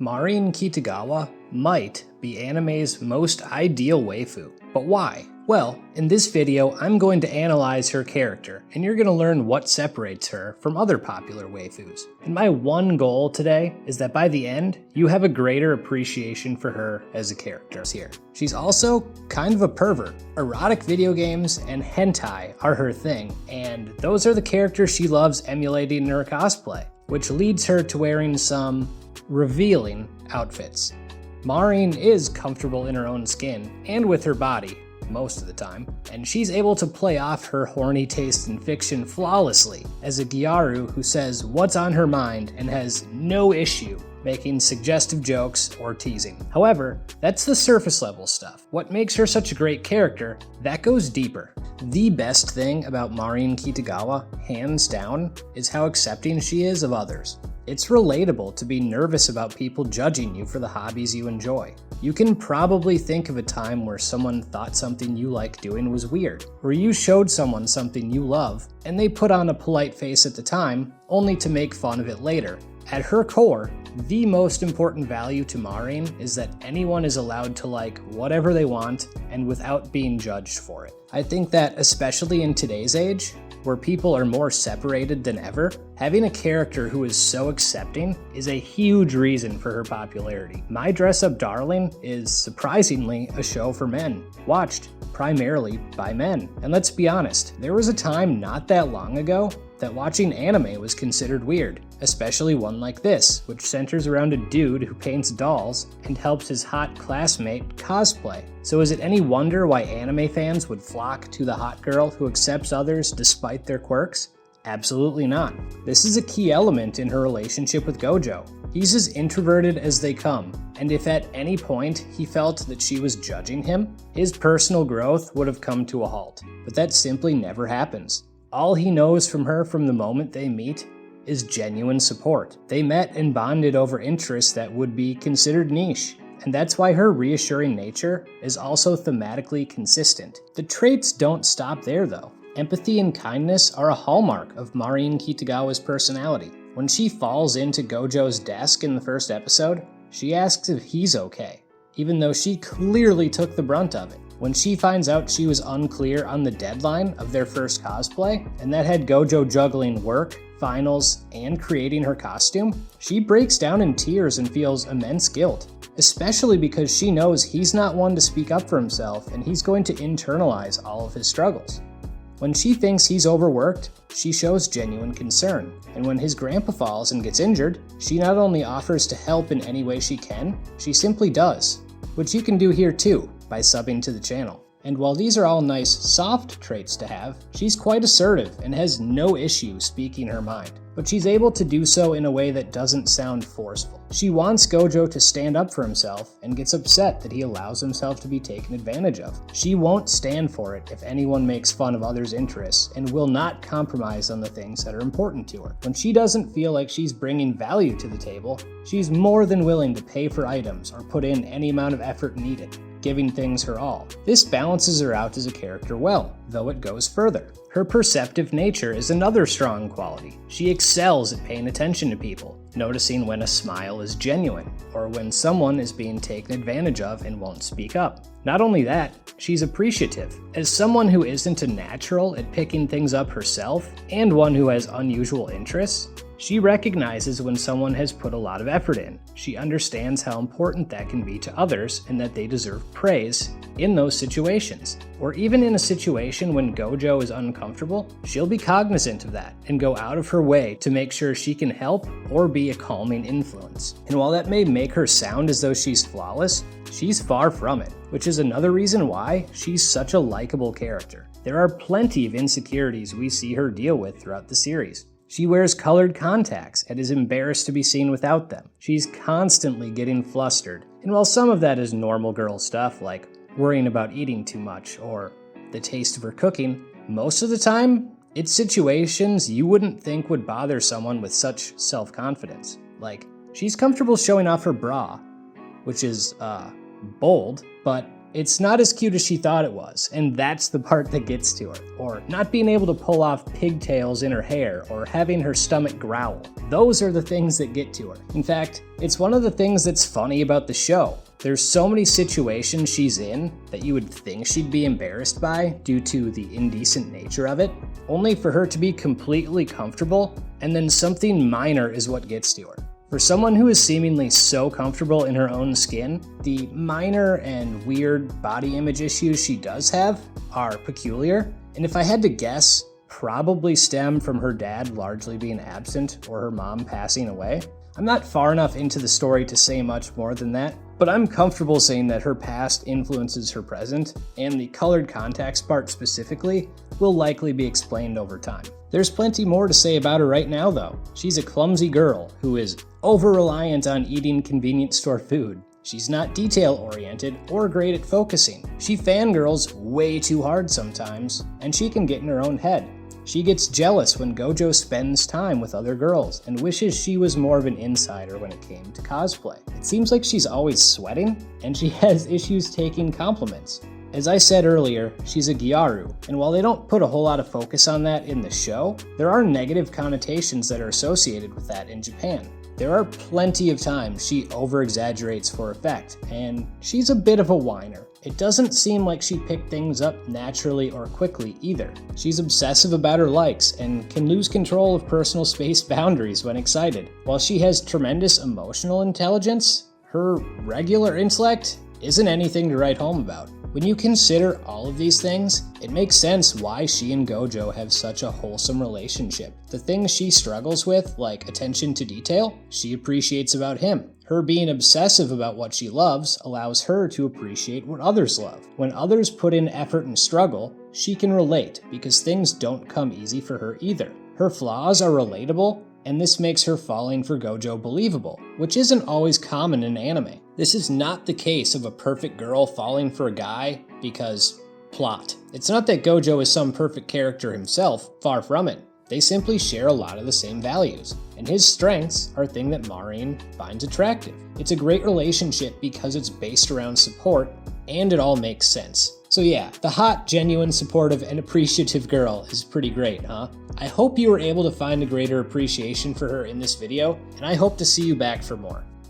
Marin Kitagawa might be anime's most ideal waifu, but why? Well, in this video, I'm going to analyze her character, and you're going to learn what separates her from other popular waifus. And my one goal today is that by the end, you have a greater appreciation for her as a character here. She's also kind of a pervert. Erotic video games and hentai are her thing, and those are the characters she loves emulating in her cosplay, which leads her to wearing some revealing outfits. Marin is comfortable in her own skin and with her body, most of the time, and she's able to play off her horny taste in fiction flawlessly as a gyaru who says what's on her mind and has no issue making suggestive jokes or teasing. However, that's the surface level stuff. What makes her such a great character, that goes deeper. The best thing about Marin Kitagawa, hands down, is how accepting she is of others. It's relatable to be nervous about people judging you for the hobbies you enjoy. You can probably think of a time where someone thought something you like doing was weird, or you showed someone something you love, and they put on a polite face at the time, only to make fun of it later. At her core, the most important value to Marin is that anyone is allowed to like whatever they want and without being judged for it. I think that especially in today's age, where people are more separated than ever, having a character who is so accepting is a huge reason for her popularity. My Dress Up Darling is surprisingly a show for men, watched primarily by men. And let's be honest, there was a time not that long ago that watching anime was considered weird, especially one like this, which centers around a dude who paints dolls and helps his hot classmate cosplay. So is it any wonder why anime fans would flock to the hot girl who accepts others despite their quirks? Absolutely not. This is a key element in her relationship with Gojo. He's as introverted as they come, and if at any point he felt that she was judging him, his personal growth would have come to a halt. But that simply never happens. All he knows from her from the moment they meet is genuine support. They met and bonded over interests that would be considered niche, and that's why her reassuring nature is also thematically consistent. The traits don't stop there though. Empathy and kindness are a hallmark of Marin Kitagawa's personality. When she falls into Gojo's desk in the first episode, she asks if he's okay, even though she clearly took the brunt of it. When she finds out she was unclear on the deadline of their first cosplay, and that had Gojo juggling work, finals, and creating her costume, she breaks down in tears and feels immense guilt, especially because she knows he's not one to speak up for himself and he's going to internalize all of his struggles. When she thinks he's overworked, she shows genuine concern, and when his grandpa falls and gets injured, she not only offers to help in any way she can, she simply does, which you can do here too, by subbing to the channel. And while these are all nice, soft traits to have, she's quite assertive and has no issue speaking her mind. But she's able to do so in a way that doesn't sound forceful. She wants Gojo to stand up for himself and gets upset that he allows himself to be taken advantage of. She won't stand for it if anyone makes fun of others' interests and will not compromise on the things that are important to her. When she doesn't feel like she's bringing value to the table, she's more than willing to pay for items or put in any amount of effort needed, giving things her all. This balances her out as a character well, though it goes further. Her perceptive nature is another strong quality. She excels at paying attention to people, noticing when a smile is genuine, or when someone is being taken advantage of and won't speak up. Not only that, she's appreciative. As someone who isn't a natural at picking things up herself, and one who has unusual interests, she recognizes when someone has put a lot of effort in. She understands how important that can be to others and that they deserve praise in those situations. Or even in a situation when Gojo is uncomfortable, she'll be cognizant of that and go out of her way to make sure she can help or be a calming influence. And while that may make her sound as though she's flawless, she's far from it, which is another reason why she's such a likable character. There are plenty of insecurities we see her deal with throughout the series. She wears colored contacts and is embarrassed to be seen without them. She's constantly getting flustered. And while some of that is normal girl stuff like worrying about eating too much or the taste of her cooking, most of the time, it's situations you wouldn't think would bother someone with such self-confidence. Like, she's comfortable showing off her bra, which is, bold, but it's not as cute as she thought it was, and that's the part that gets to her. Or not being able to pull off pigtails in her hair, or having her stomach growl. Those are the things that get to her. In fact, it's one of the things that's funny about the show. There's so many situations she's in that you would think she'd be embarrassed by due to the indecent nature of it, only for her to be completely comfortable, and then something minor is what gets to her. For someone who is seemingly so comfortable in her own skin, the minor and weird body image issues she does have are peculiar, and if I had to guess, probably stem from her dad largely being absent or her mom passing away. I'm not far enough into the story to say much more than that, but I'm comfortable saying that her past influences her present, and the colored contacts part specifically will likely be explained over time. There's plenty more to say about her right now though. She's a clumsy girl who is over-reliant on eating convenience store food. She's not detail-oriented or great at focusing. She fangirls way too hard sometimes, and she can get in her own head. She gets jealous when Gojo spends time with other girls and wishes she was more of an insider when it came to cosplay. It seems like she's always sweating, and she has issues taking compliments. As I said earlier, she's a gyaru, and while they don't put a whole lot of focus on that in the show, there are negative connotations that are associated with that in Japan. There are plenty of times she over-exaggerates for effect, and she's a bit of a whiner. It doesn't seem like she picked things up naturally or quickly either. She's obsessive about her likes and can lose control of personal space boundaries when excited. While she has tremendous emotional intelligence, her regular intellect isn't anything to write home about. When you consider all of these things, it makes sense why she and Gojo have such a wholesome relationship. The things she struggles with, like attention to detail, she appreciates about him. Her being obsessive about what she loves allows her to appreciate what others love. When others put in effort and struggle, she can relate because things don't come easy for her either. Her flaws are relatable, and this makes her falling for Gojo believable, which isn't always common in anime. This is not the case of a perfect girl falling for a guy because plot. It's not that Gojo is some perfect character himself, far from it. They simply share a lot of the same values, and his strengths are things that Maureen finds attractive. It's a great relationship because it's based around support, and it all makes sense. So yeah, the hot, genuine, supportive, and appreciative girl is pretty great, huh? I hope you were able to find a greater appreciation for her in this video, and I hope to see you back for more.